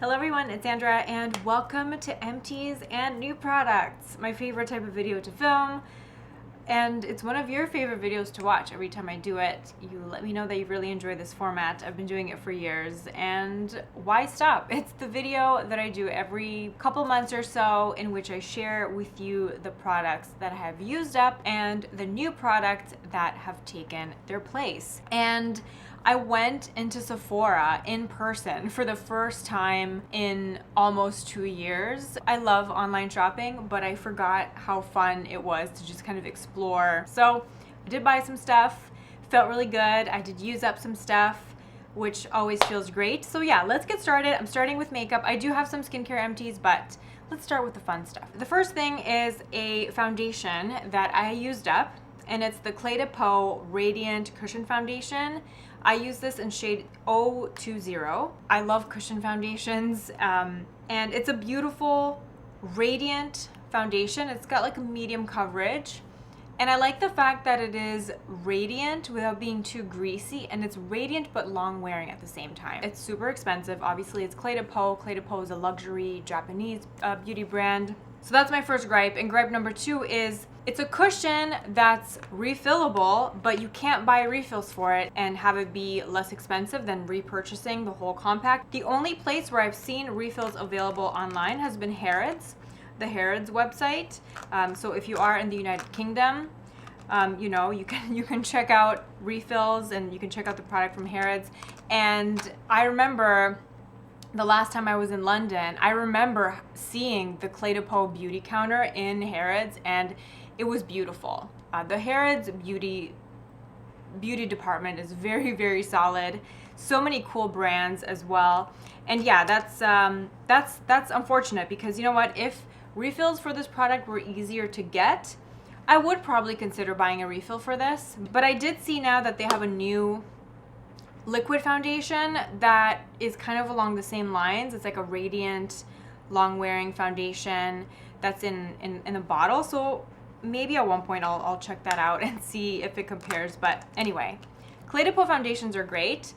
Hello everyone, it's Sandra and welcome to Empties and New Products, my favorite type of video to film, and it's one of your favorite videos to watch. Every time I do it, you let me know that you really enjoy this format. I've been doing it for years, and why stop? It's the video that I do every couple months or so in which I share with you the products that I have used up and the new products that have taken their place. And I went into Sephora in person for the first time in almost 2 years. I love online shopping, but I forgot how fun it was to just kind of explore. So I did buy some stuff, felt really good. I did use up some stuff, which always feels great. So yeah, let's get started. I'm starting with makeup. I do have some skincare empties, but let's start with the fun stuff. The first thing is a foundation that I used up, and it's the Clé de Peau Radiant Cushion Foundation. I use this in shade 020. I love cushion foundations, and it's a beautiful radiant foundation. It's got like a medium coverage, and I like the fact that it is radiant without being too greasy, and it's radiant but long wearing at the same time. It's super expensive. Obviously, it's Clé de Peau. Clé de Peau is a luxury Japanese beauty brand. So that's my first gripe. And gripe number two is it's a cushion that's refillable, but you can't buy refills for it and have it be less expensive than repurchasing the whole compact. The only place where I've seen refills available online has been Harrods, the Harrods website. So if you are in the United Kingdom, you can check out refills and you can check out the product from Harrods. And I remember the last time I was in London, I remember seeing the Clé de Peau beauty counter in Harrods, and it was beautiful. The Harrods beauty department is very, very solid. So many cool brands as well. And yeah, that's unfortunate, because you know what? If refills for this product were easier to get, I would probably consider buying a refill for this. But I did see now that they have a new liquid foundation that is kind of along the same lines. It's like a radiant, long-wearing foundation that's in a bottle. So maybe at one point I'll check that out and see if it compares. But anyway, Clé de Peau foundations are great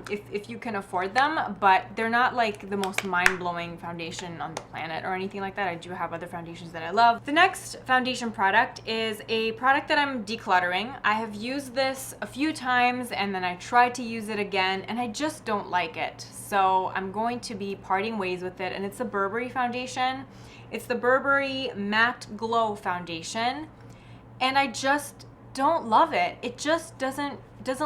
if you can afford them, but they're not like the most mind-blowing foundation on the planet or anything like that. I do have other foundations that I love. The next foundation product is a product that I'm decluttering. I have used this a few times and then I tried to use it again and I just don't like it. So I'm going to be parting ways with it, and it's the Burberry foundation. It's the Burberry Matte Glow Foundation, and I just don't love it. It just doesn't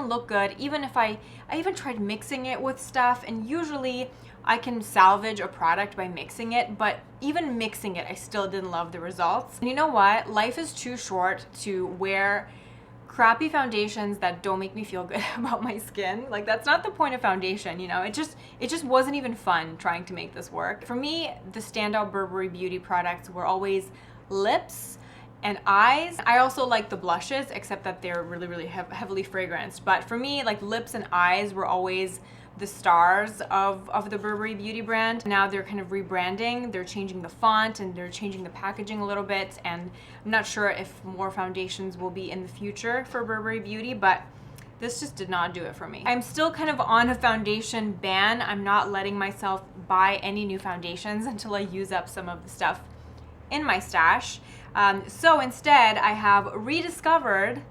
look good. Even if I even tried mixing it with stuff, and usually I can salvage a product by mixing it, but even mixing it, I still didn't love the results. And you know what? Life is too short to wear crappy foundations that don't make me feel good about my skin. Like, that's not the point of foundation, you know? It just wasn't even fun trying to make this work. For me, the standout Burberry beauty products were always lips and eyes. I also like the blushes, except that they're really, really heavily fragranced. But for me, like, lips and eyes were always the stars of the Burberry beauty brand. Now they're kind of rebranding. They're changing the font and they're changing the packaging a little bit. And I'm not sure if more foundations will be in the future for Burberry Beauty, but this just did not do it for me. I'm still kind of on a foundation ban. I'm not letting myself buy any new foundations until I use up some of the stuff in my stash. So instead, I have rediscovered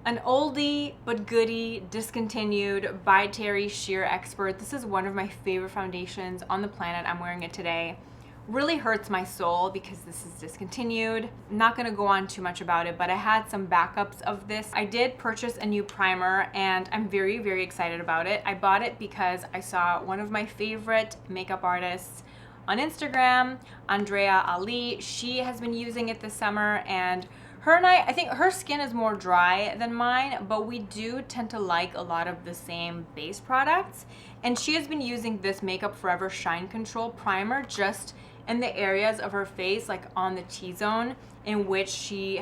an oldie but goodie, discontinued by Terry Sheer Expert. This is one of my favorite foundations on the planet. I'm wearing it today. Really hurts my soul because this is discontinued. I'm not gonna go on too much about it, but I had some backups of this. I did purchase a new primer and I'm very, very excited about it. I bought it because I saw one of my favorite makeup artists on Instagram, Andrea Ali. She has been using it this summer, and her and I think her skin is more dry than mine, but we do tend to like a lot of the same base products. And she has been using this Makeup Forever Shine Control Primer just in the areas of her face, like on the T-zone, in which she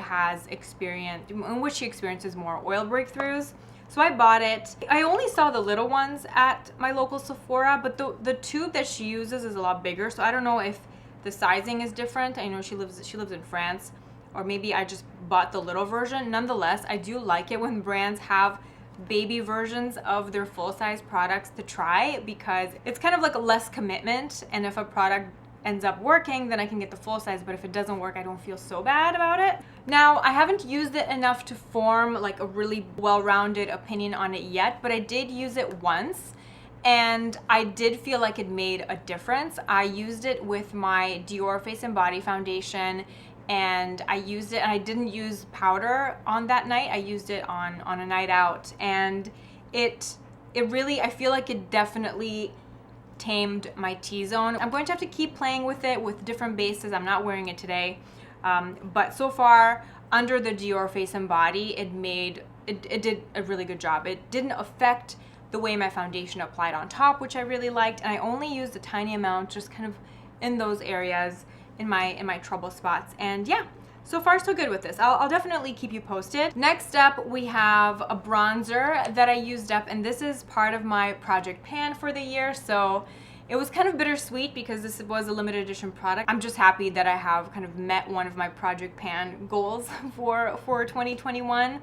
experiences more oil breakthroughs. So I bought it. I only saw the little ones at my local Sephora, but the tube that she uses is a lot bigger. So I don't know if the sizing is different. I know she lives in France, or maybe I just bought the little version. Nonetheless, I do like it when brands have baby versions of their full-size products to try, because it's kind of like a less commitment, and if a product ends up working, then I can get the full size, but if it doesn't work, I don't feel so bad about it. Now, I haven't used it enough to form like a really well-rounded opinion on it yet, but I did use it once, and I did feel like it made a difference. I used it with my Dior Face and Body foundation, and I used it, and I didn't use powder on that night. I used it on a night out, and it really, I feel like it definitely tamed my T-zone. I'm going to have to keep playing with it with different bases. I'm not wearing it today, but so far under the Dior Face and Body, it did a really good job. It didn't affect the way my foundation applied on top, which I really liked, and I only used a tiny amount, just kind of in those areas, in my trouble spots. And yeah, so far so good with this. I'll definitely keep you posted. Next up, we have a bronzer that I used up, and this is part of my project pan for the year, so it was kind of bittersweet because this was a limited edition product. I'm just happy that I have kind of met one of my project pan goals for 2021.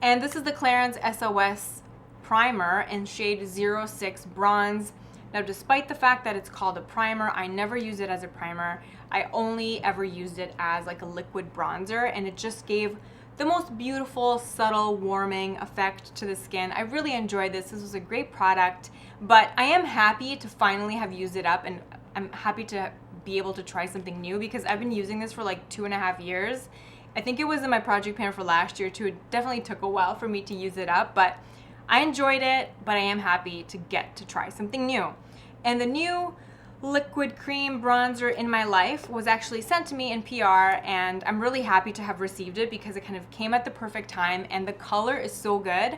And this is the Clarins SOS primer in shade 06 bronze. Now, despite the fact that it's called a primer, I never use it as a primer. I only ever used it as like a liquid bronzer, and it just gave the most beautiful, subtle, warming effect to the skin. I really enjoyed this. This was a great product, but I am happy to finally have used it up, and I'm happy to be able to try something new because I've been using this for like 2.5 years. I think it was in my project pan for last year too. It definitely took a while for me to use it up, but I enjoyed it, but I am happy to get to try something new. And the new liquid cream bronzer in my life was actually sent to me in PR, and I'm really happy to have received it because it kind of came at the perfect time, and the color is so good.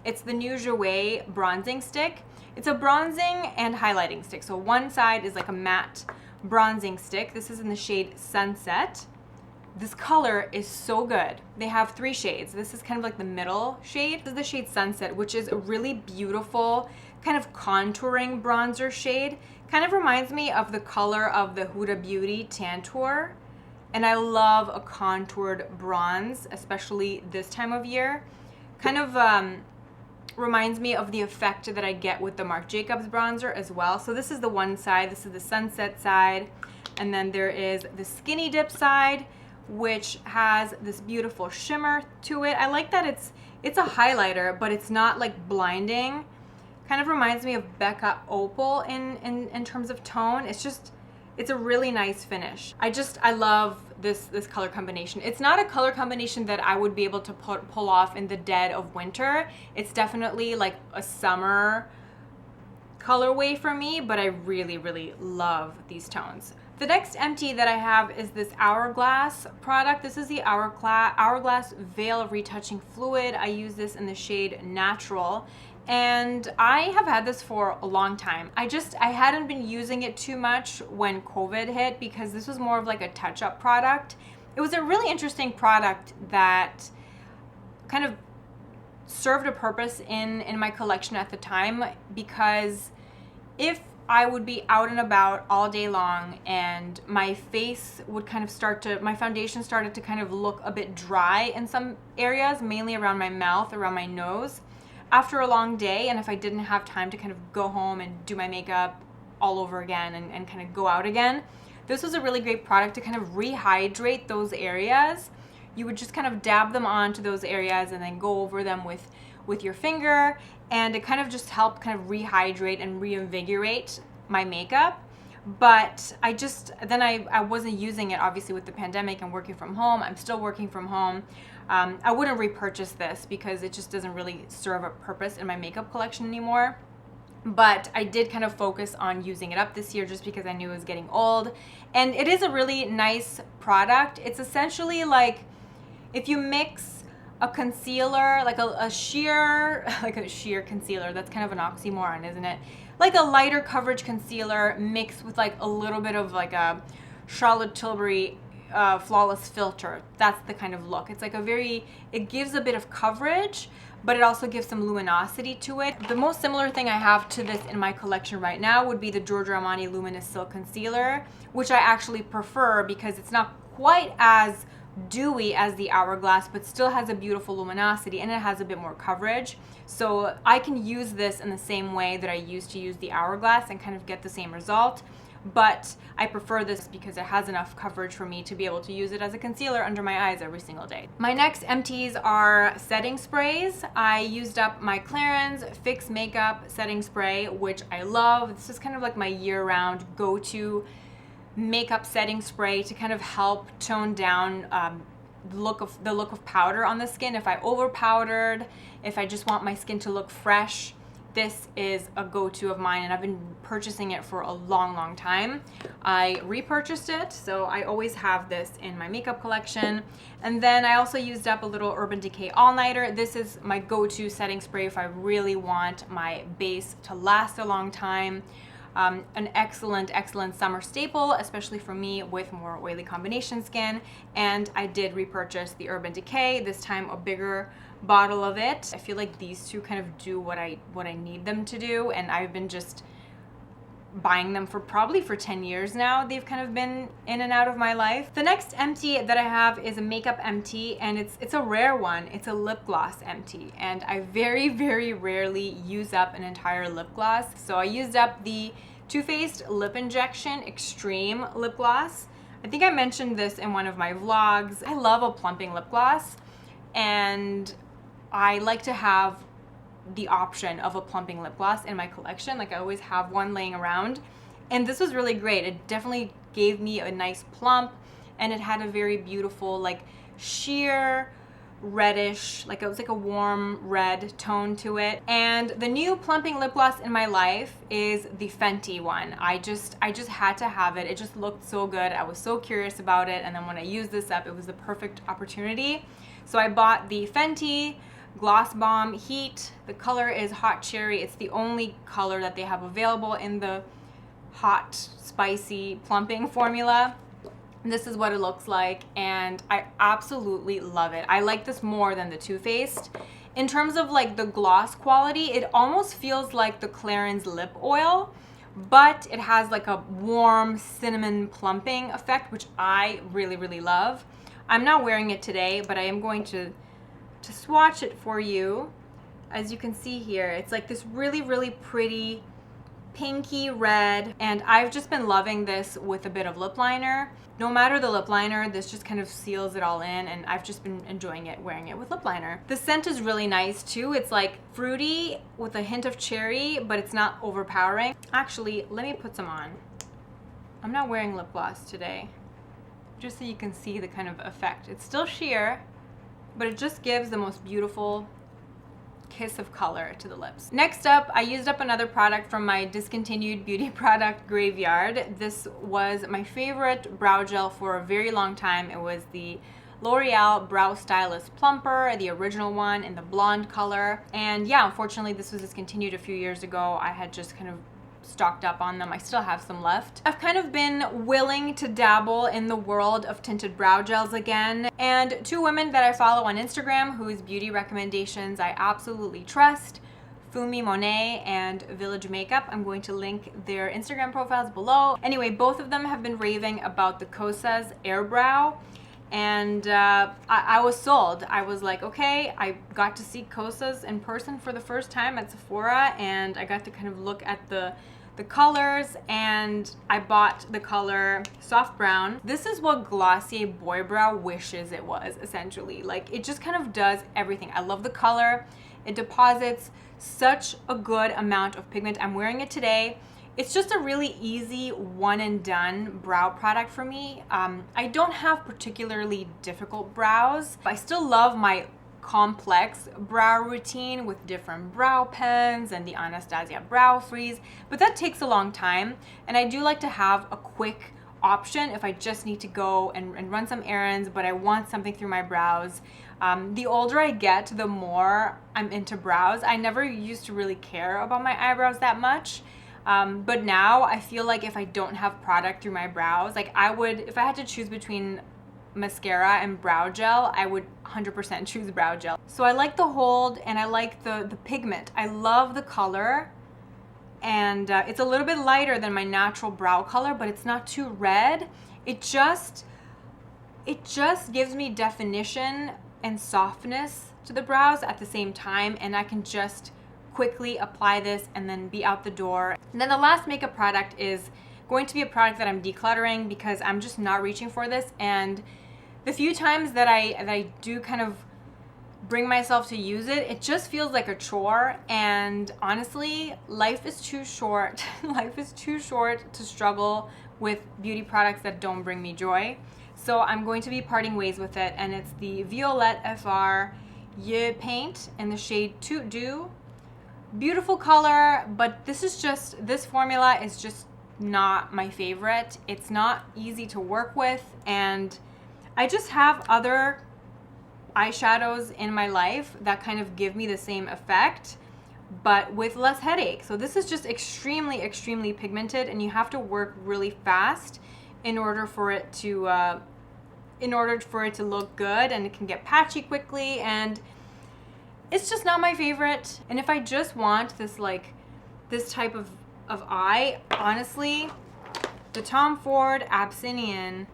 It's the new Jouer bronzing stick. It's a bronzing and highlighting stick. So one side is like a matte bronzing stick. This is in the shade Sunset. This color is so good. They have 3 shades. This is kind of like the middle shade. This is the shade Sunset, which is a really beautiful kind of contouring bronzer shade. Kind of reminds me of the color of the Huda Beauty Tantour. And I love a contoured bronze, especially this time of year. Kind of reminds me of the effect that I get with the Marc Jacobs bronzer as well. So this is the one side. This is the Sunset side. And then there is the Skinny Dip side, which has this beautiful shimmer to it. I like that it's a highlighter, but it's not like blinding. Kind of reminds me of Becca Opal in terms of tone. It's a really nice finish. I love this color combination. It's not a color combination that I would be able to pull off in the dead of winter. It's definitely like a summer colorway for me, but I really, really love these tones. The next empty that I have is this Hourglass product. This is the Hourglass Veil Retouching Fluid. I use this in the shade Natural, and I have had this for a long time. I hadn't been using it too much when COVID hit because this was more of like a touch-up product. It was a really interesting product that kind of served a purpose in my collection at the time, because if I would be out and about all day long and my face would kind of my foundation started to kind of look a bit dry in some areas, mainly around my mouth, around my nose, after a long day, and if I didn't have time to kind of go home and do my makeup all over again and kind of go out again, this was a really great product to kind of rehydrate those areas. You would just kind of dab them onto those areas and then go over them with your finger, and it kind of just helped kind of rehydrate and reinvigorate my makeup. But I wasn't using it, obviously, with the pandemic and working from home. I'm still working from home. I wouldn't repurchase this because it just doesn't really serve a purpose in my makeup collection anymore. But I did kind of focus on using it up this year just because I knew it was getting old. And it is a really nice product. It's essentially like if you mix a concealer, like a sheer concealer, that's kind of an oxymoron, isn't it? Like a lighter coverage concealer mixed with like a little bit of like a Charlotte Tilbury Flawless Filter. That's the kind of look. It's like it gives a bit of coverage, but it also gives some luminosity to it. The most similar thing I have to this in my collection right now would be the Giorgio Armani Luminous Silk Concealer, which I actually prefer because it's not quite as dewy as the Hourglass, but still has a beautiful luminosity, and it has a bit more coverage. So I can use this in the same way that I used to use the Hourglass and kind of get the same result. But I prefer this because it has enough coverage for me to be able to use it as a concealer under my eyes every single day. My next empties are setting sprays. I used up my Clarins Fix Makeup setting spray, which I love. This is kind of like my year-round go-to makeup setting spray to kind of help tone down the look of powder on the skin. If I over powdered, if I just want my skin to look fresh, this is a go-to of mine, and I've been purchasing it for a long time. I repurchased it, so I always have this in my makeup collection. And then I also used up a little Urban Decay All-Nighter. This is my go-to setting spray if I really want my base to last a long time. An excellent summer staple, especially for me with more oily combination skin. And I did repurchase the Urban Decay, this time a bigger bottle of it. I feel like these two kind of do what I need them to do, and I've been just buying them for 10 years now. They've kind of been in and out of my life. The next empty that I have is a makeup empty, and it's a rare one. It's a lip gloss empty, and I very rarely use up an entire lip gloss. So I used up the Too Faced Lip Injection Extreme Lip Gloss. I think I mentioned this in one of my vlogs. I love a plumping lip gloss, and I like to have the option of a plumping lip gloss in my collection. Like, I always have one laying around, and this was really great. It definitely gave me a nice plump, and it had a very beautiful, like, sheer reddish, like it was like a warm red tone to it. And the new plumping lip gloss in my life is the Fenty one. I just had to have it. It just looked so good. I was so curious about it, and then when I used this up, it was the perfect opportunity. So I bought the Fenty Gloss Bomb Heat. The color is Hot Cherry. It's the only color that they have available in the hot, spicy plumping formula. This is what it looks like, and I absolutely love it. I like this more than the Too Faced. In terms of like the gloss quality, it almost feels like the Clarins lip oil, but it has like a warm cinnamon plumping effect, which I really love. I'm not wearing it today, but I am going to swatch it for you. As you can see here, it's like this really pretty pinky red, and I've just been loving this with a bit of lip liner. No matter the lip liner, this just kind of seals it all in, and I've just been enjoying it wearing it with lip liner. The scent is really nice too. It's like fruity with a hint of cherry, but it's not overpowering. Actually, let me put some on. I'm not wearing lip gloss today, just so you can see the kind of effect. It's still sheer, but it just gives the most beautiful kiss of color to the lips. Next up, I used up another product from my discontinued beauty product graveyard. This was my favorite brow gel for a very long time. It was the L'Oreal Brow Stylist Plumper, the original one in the blonde color. And yeah, unfortunately, this was discontinued a few years ago. I had just kind of stocked up on them. I still have some left. I've kind of been willing to dabble in the world of tinted brow gels again, and two women that I follow on Instagram whose beauty recommendations I absolutely trust, Fumi Monet and Village Makeup. I'm going to link their Instagram profiles below. Anyway, both of them have been raving about the Kosas Air Brow, and I was sold. I was like, okay, I got to see Kosas in person for the first time at Sephora, and I got to kind of look at the colors, and I bought the color Soft Brown. This is what Glossier Boy Brow wishes it was, essentially. Like, it just kind of does everything. I love the color. It deposits such a good amount of pigment. I'm wearing it today. It's just a really easy one and done brow product for me. I don't have particularly difficult brows. I still love my complex brow routine with different brow pens and the Anastasia brow freeze, but that takes a long time, and I do like to have a quick option if I just need to go and run some errands, but I want something through my brows. The older I get, the more I'm into brows. I never used to really care about my eyebrows that much, but now I feel like if I don't have product through my brows, like I would, if I had to choose between mascara and brow gel, I would 100% choose brow gel. So I like the hold, and I like the pigment. I love the color, and it's a little bit lighter than my natural brow color, but it's not too red. It just it just gives me definition and softness to the brows at the same time, and I can just quickly apply this and then be out the door. And then the last makeup product is going to be a product that I'm decluttering because I'm just not reaching for this, and the few times that I do kind of bring myself to use it, it just feels like a chore. And honestly, life is too short. Life is too short to struggle with beauty products that don't bring me joy. So I'm going to be parting ways with it, and it's the Violette FR Ye Paint in the shade Toot Dew. Beautiful color, but this formula is just not my favorite. It's not easy to work with, and I just have other eyeshadows in my life that kind of give me the same effect, but with less headache. So this is just extremely, extremely pigmented, and you have to work really fast in order for it to look good, and it can get patchy quickly, and it's just not my favorite. And if I just want this type of eye, honestly, the Tom Ford Abyssinian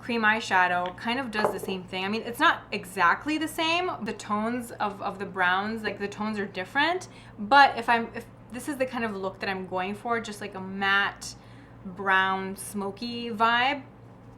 cream eyeshadow kind of does the same thing. I mean, it's not exactly the same. The tones of the browns, like the tones are different, but if this is the kind of look that I'm going for, just like a matte brown smoky vibe,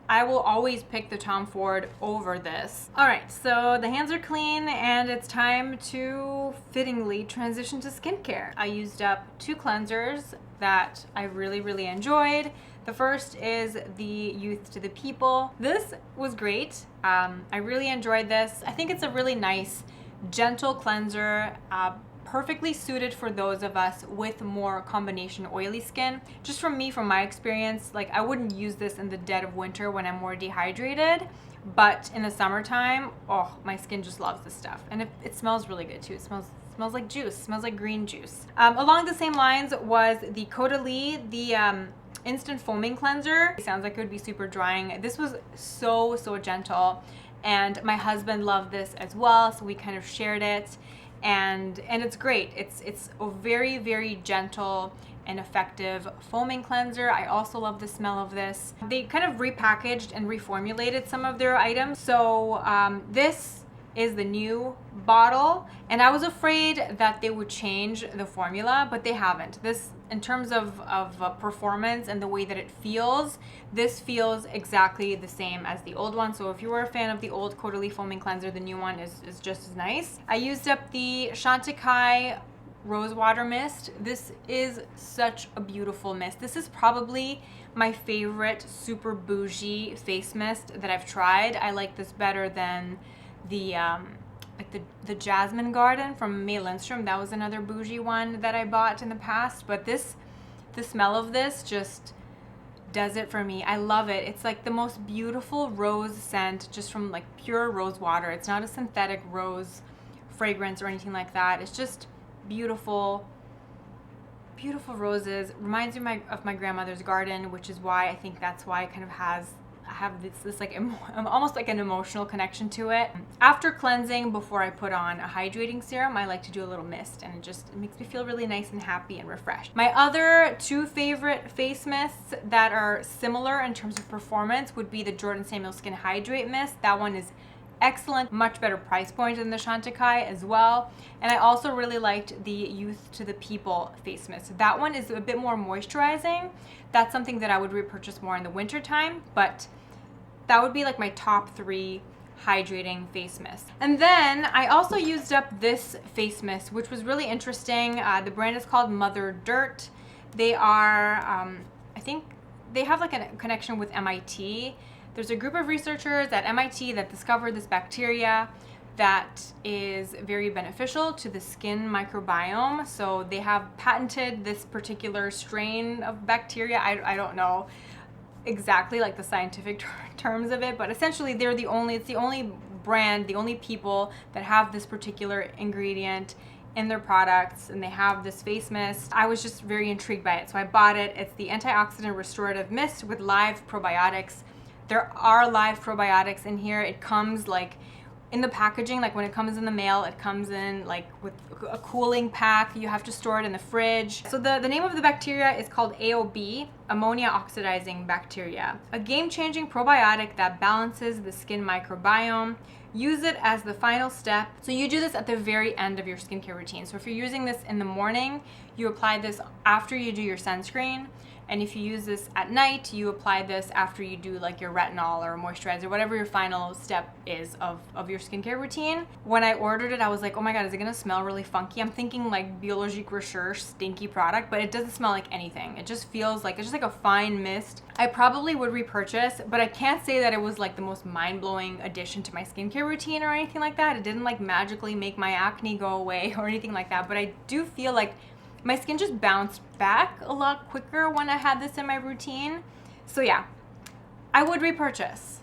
I will always pick the Tom Ford over this. All right, so the hands are clean, and it's time to fittingly transition to skincare. I used up 2 cleansers that I really, really enjoyed. The first is the Youth to the People. This was great. I really enjoyed this. I think it's a really nice, gentle cleanser, perfectly suited for those of us with more combination oily skin. Just from my experience, like I wouldn't use this in the dead of winter when I'm more dehydrated, but in the summertime, oh, my skin just loves this stuff. And it smells really good too. It smells like juice, smells like green juice. Along the same lines was the Caudalie, the instant foaming cleanser. It sounds like it would be super drying. This was so gentle, and my husband loved this as well, so we kind of shared it. And it's great. It's a very, very gentle and effective foaming cleanser. I also love the smell of this. They kind of repackaged and reformulated some of their items. So this is the new bottle, and I was afraid that they would change the formula, but they haven't. This, in terms of performance and the way that it feels, this feels exactly the same as the old one. So if you were a fan of the old Caudalie foaming cleanser, the new one is just as nice. I used up the Chantecaille Rose Water Mist. This is such a beautiful mist. This is probably my favorite super bougie face mist that I've tried. I like this better than the Jasmine Garden from May Lindstrom. That was another bougie one that I bought in the past, but the smell of this just does it for me. I love it. It's like the most beautiful rose scent, just from like pure rose water. It's not a synthetic rose fragrance or anything like that. It's just beautiful roses. Reminds me of my grandmother's garden, which is why I think that's why it kind of I have this like almost like an emotional connection to it. After cleansing, before I put on a hydrating serum, I like to do a little mist, and it makes me feel really nice and happy and refreshed. My other 2 favorite face mists that are similar in terms of performance would be the Jordan Samuel Skin Hydrate Mist. That one is excellent, much better price point than the Chantecaille as well. And I also really liked the Youth to the People face mist. That one is a bit more moisturizing. That's something that I would repurchase more in the winter time, but that would be like my top 3 hydrating face mist. And then I also used up this face mist, which was really interesting. The brand is called Mother Dirt. They are, I think they have like a connection with MIT. There's a group of researchers at MIT that discovered this bacteria that is very beneficial to the skin microbiome. So they have patented this particular strain of bacteria. I don't know exactly like the scientific terms of it, but essentially it's the only brand, the only people that have this particular ingredient in their products, and they have this face mist. I was just very intrigued by it, so I bought it. It's the antioxidant restorative mist with live probiotics. There are live probiotics in here. It comes like in the packaging, like when it comes in the mail, it comes in like with a cooling pack. You have to store it in the fridge. So the name of the bacteria is called AOB, ammonia oxidizing bacteria, a game-changing probiotic that balances the skin microbiome. Use it as the final step. So you do this at the very end of your skincare routine. So if you're using this in the morning, you apply this after you do your sunscreen. And if you use this at night, you apply this after you do like your retinol or moisturizer, whatever your final step is of your skincare routine. When I ordered it, I was like, oh my God, is it gonna smell really funky? I'm thinking like Biologique Recherche stinky product, but it doesn't smell like anything. It just feels like, it's just like a fine mist. I probably would repurchase, but I can't say that it was like the most mind-blowing addition to my skincare routine or anything like that. It didn't like magically make my acne go away or anything like that, but I do feel like my skin just bounced back a lot quicker when I had this in my routine. So yeah, I would repurchase,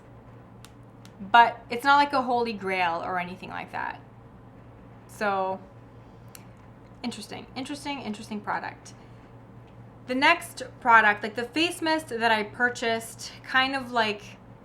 but it's not like a holy grail or anything like that. So interesting product. The next product, like the face mist that I purchased, kind of like,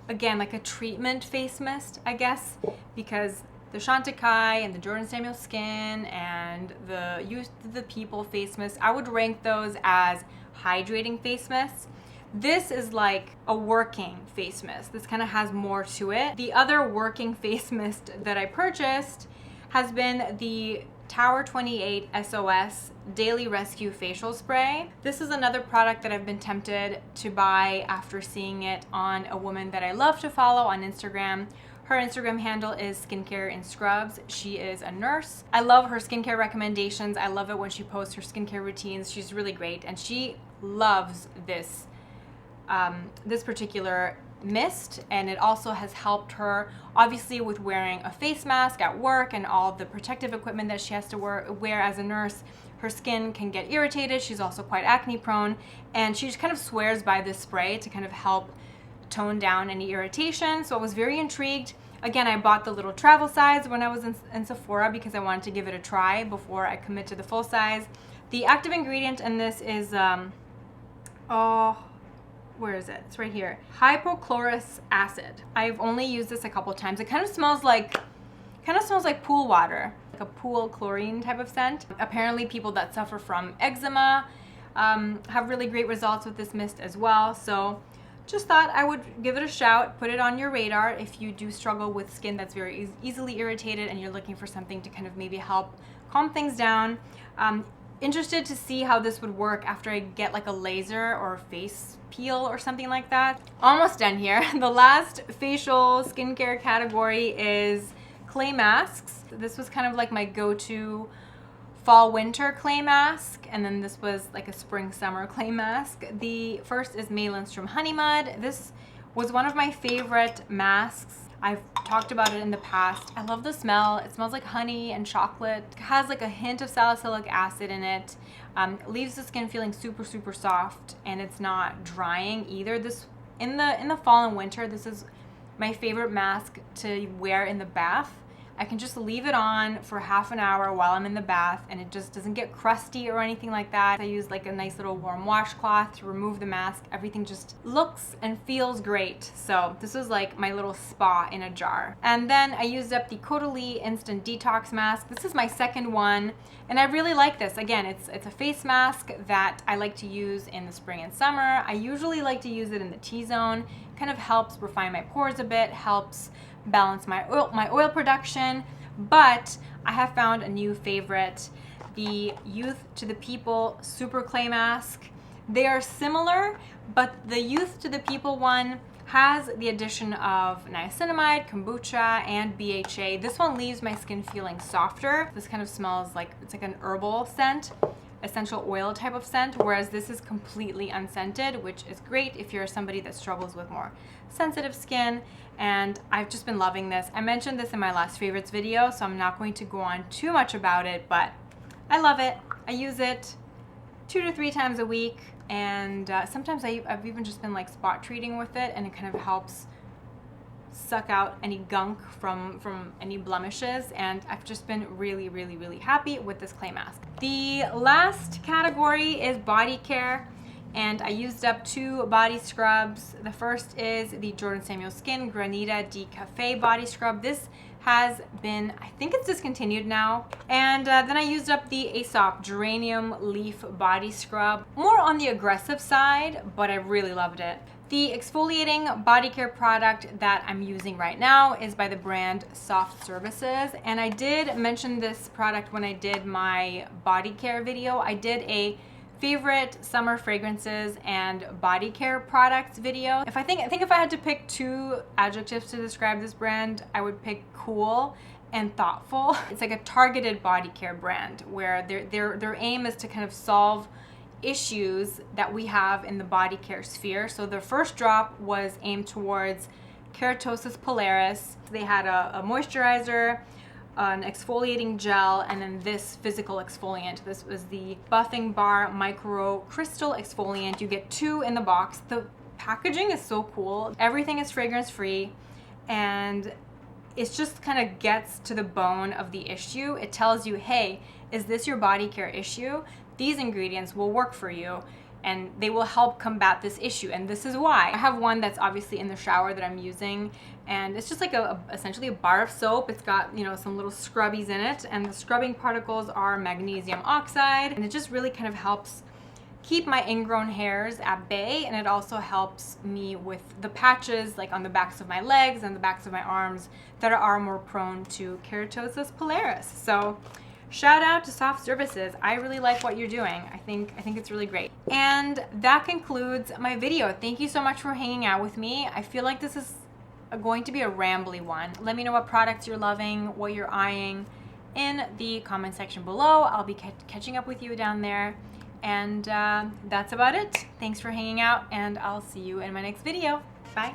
again, like a treatment face mist, I guess, because the Chantecaille and the Jordan Samuel Skin and the Youth to the People face mist, I would rank those as hydrating face mists. This is like a working face mist. This kind of has more to it. The other working face mist that I purchased has been the Tower 28 SOS Daily Rescue Facial Spray. This is another product that I've been tempted to buy after seeing it on a woman that I love to follow on Instagram. Her Instagram handle is Skincare in Scrubs. She is a nurse. I love her skincare recommendations. I love it when she posts her skincare routines. She's really great, and she loves this this particular mist, and it also has helped her obviously with wearing a face mask at work and all the protective equipment that she has to wear as a nurse. Her skin can get irritated. She's also quite acne prone, and she just kind of swears by this spray to kind of help tone down any irritation. So I was very intrigued. Again, I bought the little travel size when I was in Sephora because I wanted to give it a try before I commit to the full size. The active ingredient in this is where is it? It's right here. Hypochlorous acid. I've only used this a couple times. It kind of smells like pool water, like a pool chlorine type of scent. Apparently people that suffer from eczema have really great results with this mist as well. So just thought I would give it a shout, put it on your radar if you do struggle with skin that's very easily irritated and you're looking for something to kind of maybe help calm things down. Interested to see how this would work after I get like a laser or face peel or something like that. Almost done here. The last facial skincare category is clay masks. This was kind of like my go-to fall winter clay mask, and then this was like a spring summer clay mask. The first is May Lindstrom Honey Mud. This was one of my favorite masks. I've talked about it in the past. I love the smell. It smells like honey and chocolate. It has like a hint of salicylic acid in it. Leaves the skin feeling super soft, and it's not drying either. This in the fall and winter, this is my favorite mask to wear in the bath. I can just leave it on for half an hour while I'm in the bath, and it just doesn't get crusty or anything like that. I use like a nice little warm washcloth to remove the mask. Everything just looks and feels great. So this was like my little spa in a jar. And then I used up the Caudalie Instant Detox Mask. This is my second one, and I really like this. Again, it's a face mask that I like to use in the spring and summer. I usually like to use it in the T-zone. Kind of helps refine my pores a bit, helps balance my oil production. But I have found a new favorite, the Youth to the People Super Clay Mask. They are similar, but the Youth to the People one has the addition of niacinamide, kombucha, and BHA. This one leaves my skin feeling softer. This kind of smells like, it's like an herbal scent, essential oil type of scent, whereas this is completely unscented, which is great if you're somebody that struggles with more sensitive skin. And I've just been loving this. I mentioned this in my last favorites video, so I'm not going to go on too much about it, but I love it. I use it 2 to 3 times a week, and sometimes I've even just been like spot treating with it, and it kind of helps suck out any gunk from any blemishes, and I've just been really happy with this clay mask. The last category is Bodycare, and I used up 2 body scrubs. The first is the Jordan Samuel Skin Granita de Cafe Body Scrub. This has been, I think it's discontinued now. And then I used up the Aesop Geranium Leaf Body Scrub. More on the aggressive side, but I really loved it. The exfoliating body care product that I'm using right now is by the brand Soft Services. And I did mention this product when I did my body care video. I did a favorite summer fragrances and body care products video. I think if I had to pick two adjectives to describe this brand, I would pick cool and thoughtful. It's like a targeted body care brand where their aim is to kind of solve issues that we have in the body care sphere. So the first drop was aimed towards keratosis pilaris. They had a moisturizer, an exfoliating gel, and then this physical exfoliant. This was the Buffing Bar Micro Crystal Exfoliant. You get 2 in the box. The packaging is so cool. Everything is fragrance free, and it just kind of gets to the bone of the issue. It tells you, hey, is this your body care issue? These ingredients will work for you and they will help combat this issue, and this is why. I have one that's obviously in the shower that I'm using, and it's just like essentially a bar of soap. It's got, you know, some little scrubbies in it, and the scrubbing particles are magnesium oxide, and it just really kind of helps keep my ingrown hairs at bay, and it also helps me with the patches like on the backs of my legs and the backs of my arms that are more prone to keratosis pilaris. So shout out to Soft Services. I really like what you're doing. I think it's really great. And that concludes my video. Thank you so much for hanging out with me. I feel like this is going to be a rambly one. Let me know what products you're loving, what you're eyeing in the comment section below. I'll be catching up with you down there. And that's about it. Thanks for hanging out, and I'll see you in my next video. Bye.